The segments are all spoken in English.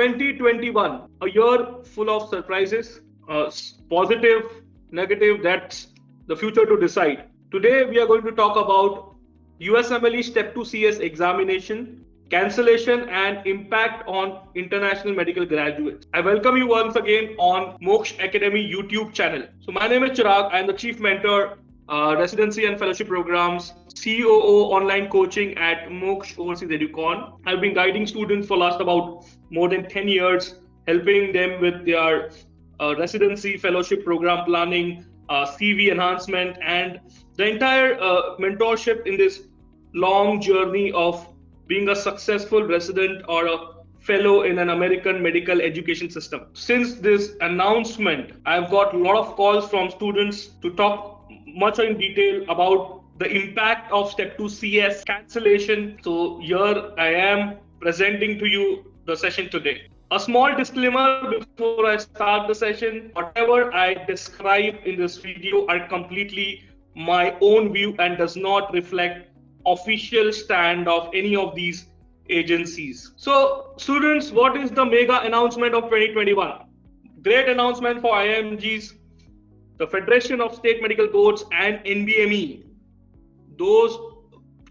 2021, a year full of surprises, positive, negative, that's the future to decide. Today, we are going to talk about USMLE Step 2 CS examination, cancellation, and impact on international medical graduates. I welcome you once again on Moksh Academy YouTube channel. So, my name is Chirag. I am the Chief Mentor, Residency and Fellowship Programs, COO Online Coaching at Moksh Overseas Educon. I've been guiding students for last about more than 10 years, helping them with their residency, fellowship program planning, CV enhancement, and the entire mentorship in this long journey of being a successful resident or a fellow in an American medical education system. Since this announcement, I've got a lot of calls from students to talk much in detail about the impact of Step 2 CS cancellation. So here I am presenting to you the session today. A small disclaimer before I start the session: whatever I describe in this video are completely my own view and does not reflect official stand of any of these agencies. So students, what is the mega announcement of 2021? Great announcement for IIMGs, the Federation of State Medical Boards and NBME. Those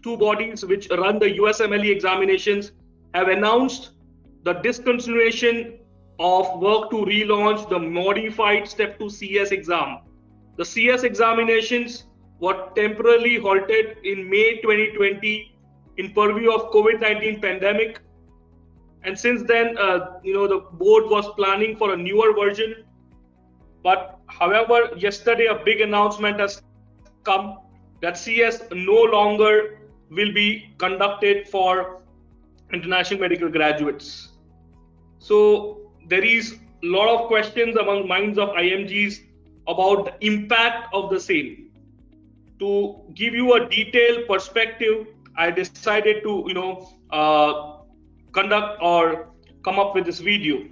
two bodies which run the USMLE examinations have announced the discontinuation of work to relaunch the modified Step 2 CS exam. The CS examinations were temporarily halted in May 2020 in purview of COVID-19 pandemic. And since then, the board was planning for a newer version. But however, yesterday a big announcement has come that CS no longer will be conducted for international medical graduates. So there is a lot of questions among minds of IMGs about the impact of the same. To give you a detailed perspective, I decided to conduct or come up with this video.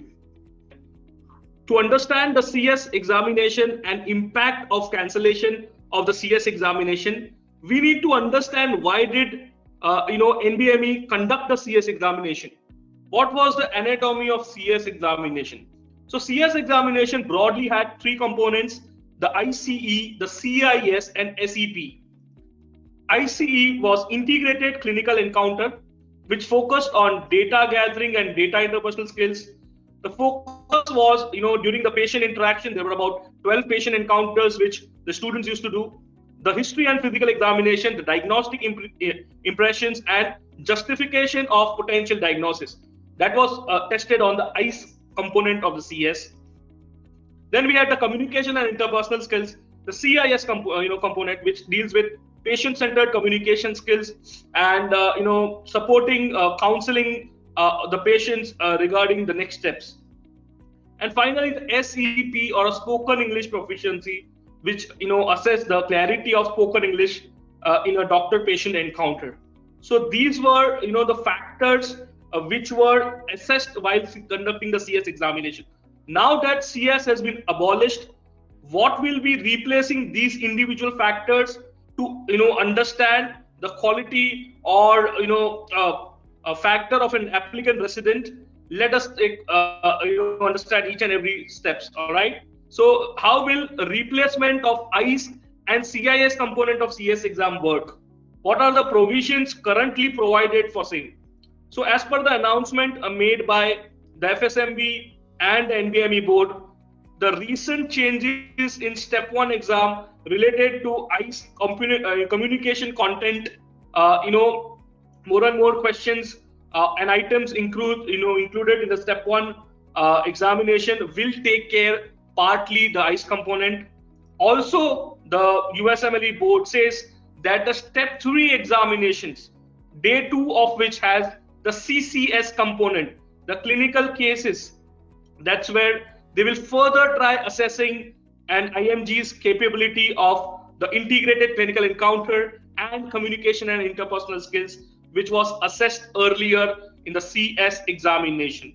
To understand the CS examination and impact of cancellation of the CS examination, we need to understand why did NBME conduct the CS examination. What was the anatomy of CS examination? So CS examination broadly had three components: the ICE, the CIS, and SEP. ICE was integrated clinical encounter, which focused on data gathering and data interpersonal skills. The focus was, during the patient interaction, there were about 12 patient encounters which the students used to do. The history and physical examination, the diagnostic impressions, and justification of potential diagnosis. That was tested on the ICE component of the CS. Then we had the communication and interpersonal skills, the CIS component, which deals with patient-centered communication skills and supporting counseling the patients regarding the next steps. And finally, the SEP, or a spoken English proficiency, which assess the clarity of spoken English in a doctor-patient encounter. So these were the factors which were assessed while conducting the CS examination. Now that CS has been abolished, what will be replacing these individual factors to understand the quality or a factor of an applicant resident? Let us understand each and every steps. All right. So how will replacement of ICE and CIS component of CS exam work? What are the provisions currently provided for same? So as per the announcement made by the FSMB and the NBME board, the recent changes in Step 1 exam related to ICE communication content, more and more questions and items included in the Step 1 examination will take care partly the ICE component. Also, the USMLE board says that the Step 3 examinations, day 2 of which has the CCS component, the clinical cases, that's where they will further try assessing an IMG's capability of the integrated clinical encounter and communication and interpersonal skills, which was assessed earlier in the CS examination.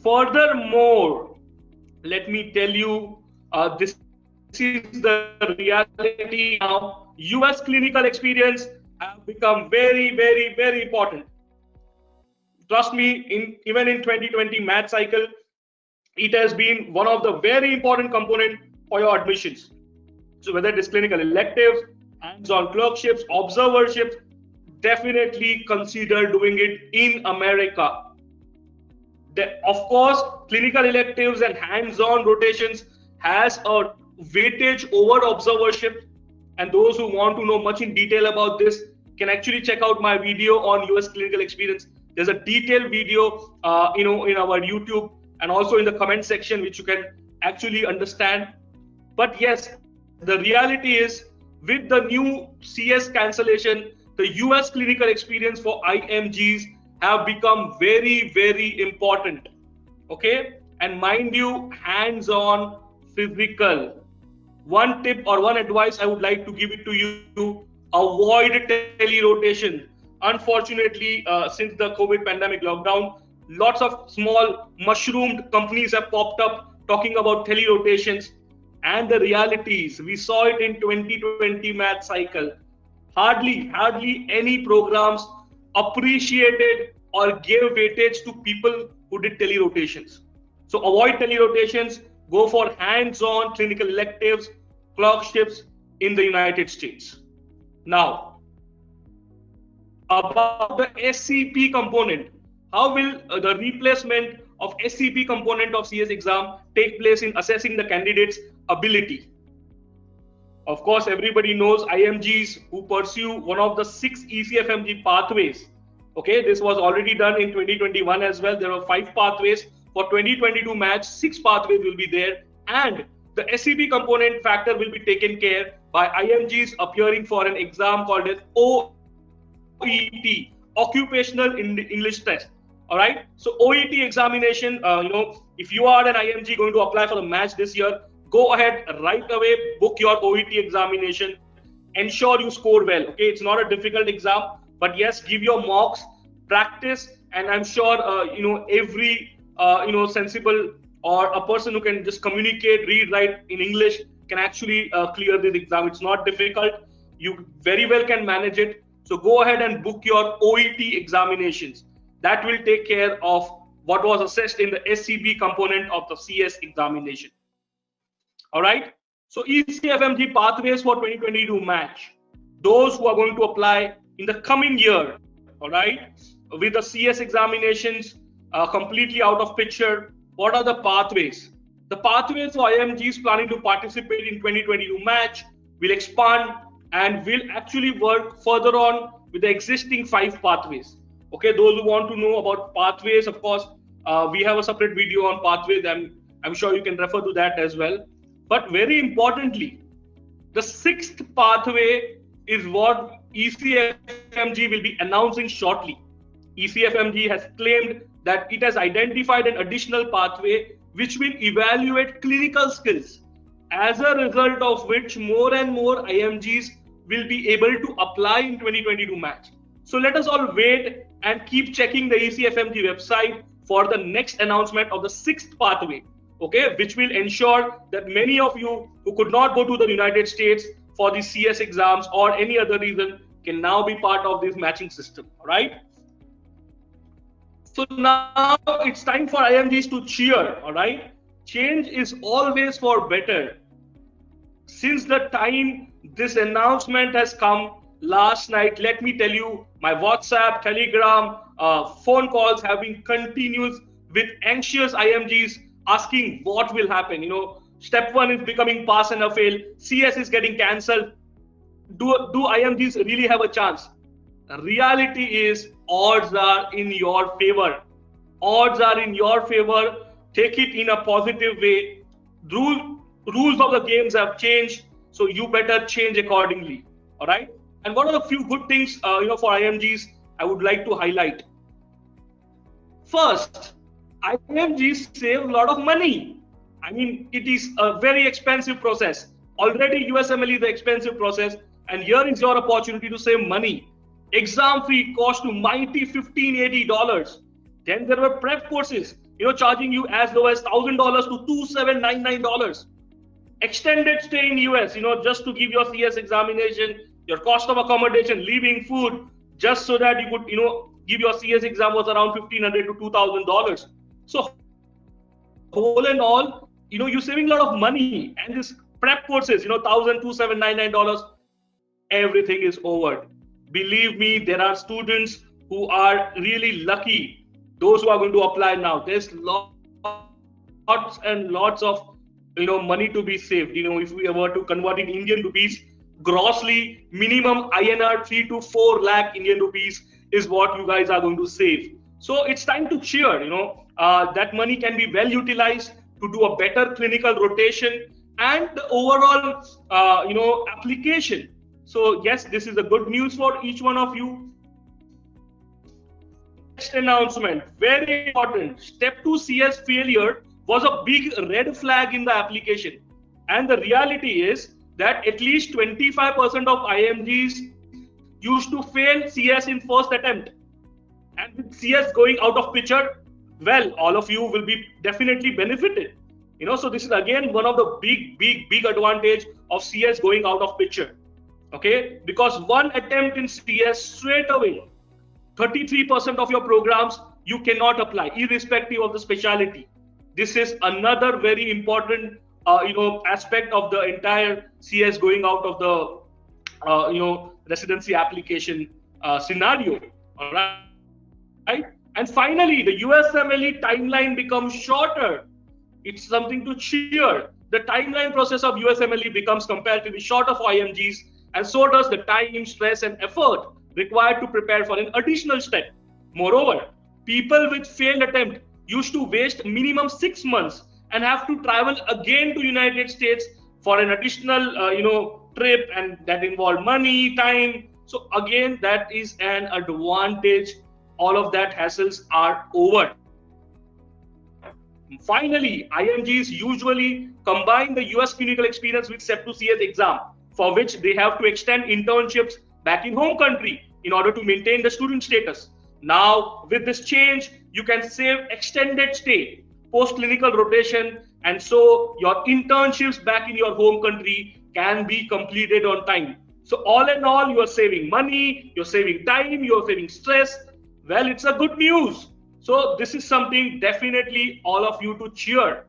Furthermore, let me tell you, this is the reality now. US clinical experience have become very, very, very important. Trust me, even in 2020 match cycle, it has been one of the very important component for your admissions. So whether it is clinical electives, hands-on clerkships, observerships, definitely consider doing it in America. Of course, clinical electives and hands-on rotations has a weightage over observership, and those who want to know much in detail about this can actually check out my video on US clinical experience. There's a detailed video, in our YouTube and also in the comment section, which you can actually understand. But yes, the reality is with the new CS cancellation, the US clinical experience for IMGs have become very, very important. Okay, and mind you, hands-on, physical. One tip or one advice I would like to give it to you: avoid tele-rotation. Unfortunately, since the COVID pandemic lockdown, lots of small mushroomed companies have popped up talking about tele-rotations. And the reality is, we saw it in 2020 match cycle. Hardly any programs appreciated or gave weightage to people who did tele-rotations. So avoid tele-rotations, go for hands-on clinical electives, clerkships in the United States. Now, about the SCP component, how will the replacement of SCP component of CS exam take place in assessing the candidate's ability? Of course, everybody knows IMGs who pursue one of the 6 ECFMG pathways. Okay, this was already done in 2021 as well. There were 5 pathways. For 2022 match, 6 pathways will be there, and the SCP component factor will be taken care by IMGs appearing for an exam called as OET, Occupational English Test. All right. So OET examination, if you are an IMG going to apply for the match this year, go ahead right away, book your OET examination. Ensure you score well. Okay, it's not a difficult exam, but yes, give your mocks, practice, and I'm sure every sensible or a person who can just communicate, read, write in English can actually clear this exam. It's not difficult. You very well can manage it. So go ahead and book your OET examinations. That will take care of what was assessed in the SCP component of the CS examination. All right. So ECFMG pathways for 2022 match. Those who are going to apply in the coming year, all right, with the CS examinations completely out of picture, what are the pathways? The pathways for IMGs planning to participate in 2022 match will expand and will actually work further on with the existing 5 pathways. Okay, those who want to know about pathways, of course, we have a separate video on pathways. I'm sure you can refer to that as well. But very importantly, the 6th pathway is what ECFMG will be announcing shortly. ECFMG has claimed that it has identified an additional pathway which will evaluate clinical skills, as a result of which more and more IMGs will be able to apply in 2022 match. So let us all wait and keep checking the ECFMG website for the next announcement of the 6th pathway, okay, which will ensure that many of you who could not go to the United States for the CS exams or any other reason can now be part of this matching system, all right? So now it's time for IMGs to cheer, all right? Change is always for better. Since the time this announcement has come last night, let me tell you, my WhatsApp, Telegram, phone calls have been continuous with anxious IMGs asking what will happen. Step 1 is becoming pass and a fail. CS is getting cancelled. Do IMGs really have a chance? The reality is odds are in your favor. Odds are in your favor. Take it in a positive way. Rules of the games have changed, so you better change accordingly. All right. And what are the few good things for IMGs I would like to highlight? First, IMGs save a lot of money. I mean, it is a very expensive process. Already USMLE is the expensive process, and here is your opportunity to save money. Exam fee cost to mighty $1,580. Then there were prep courses, charging you as low as $1,000 to $2,799. Extended stay in US, just to give your CS examination, your cost of accommodation, living, food, just so that you could, give your CS exam was around $1,500 to $2,000. So whole and all, you're saving a lot of money. And this prep courses, $1,279, everything is over. Believe me, there are students who are really lucky. Those who are going to apply now, there's lots and lots of money to be saved. If we were to convert in Indian rupees, grossly minimum INR 3 to 4 lakh Indian rupees is what you guys are going to save. So it's time to cheer. That money can be well utilized to do a better clinical rotation and the overall application. So yes, this is a good news for each one of you. Next announcement, very important. Step 2 CS failure was a big red flag in the application. And the reality is that at least 25% of IMGs used to fail CS in first attempt. And with CS going out of picture, well, all of you will be definitely benefited. So this is again one of the big advantage of CS going out of picture. Okay, because one attempt in CS straight away, 33% of your programs you cannot apply, irrespective of the specialty. This is another very important aspect of the entire CS going out of the residency application scenario. All right. And finally, the USMLE timeline becomes shorter. It's something to cheer. The timeline process of USMLE becomes comparatively shorter for IMGs, and so does the time, stress, and effort required to prepare for an additional step. Moreover, people with failed attempt used to waste minimum 6 months and have to travel again to United States for an additional trip, and that involved money, time. So again, that is an advantage. All of that hassles are over. Finally, IMGs usually combine the US clinical experience with Step 2 CS exam, for which they have to extend internships back in home country in order to maintain the student status. Now, with this change, you can save extended stay, post-clinical rotation, and so your internships back in your home country can be completed on time. So all in all, you are saving money, you're saving time, you're saving stress. Well, it's a good news. So this is something definitely all of you to cheer.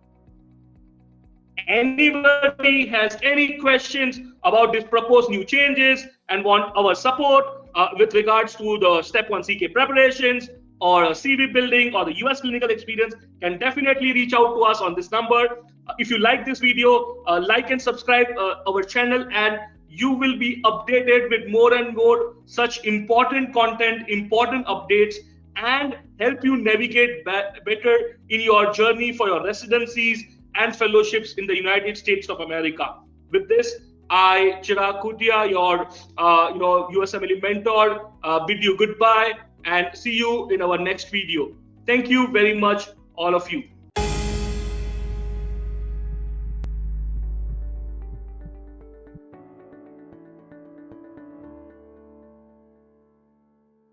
Anybody has any questions about these proposed new changes and want our support with regards to the Step 1 CK preparations or CV building or the US clinical experience, can definitely reach out to us on this number. If you like this video, like and subscribe our channel, and you will be updated with more and more such important content, important updates, and help you navigate better in your journey for your residencies and fellowships in the United States of America. With this, I, Chirag Khutia, your USMLE mentor, bid you goodbye and see you in our next video. Thank you very much, all of you.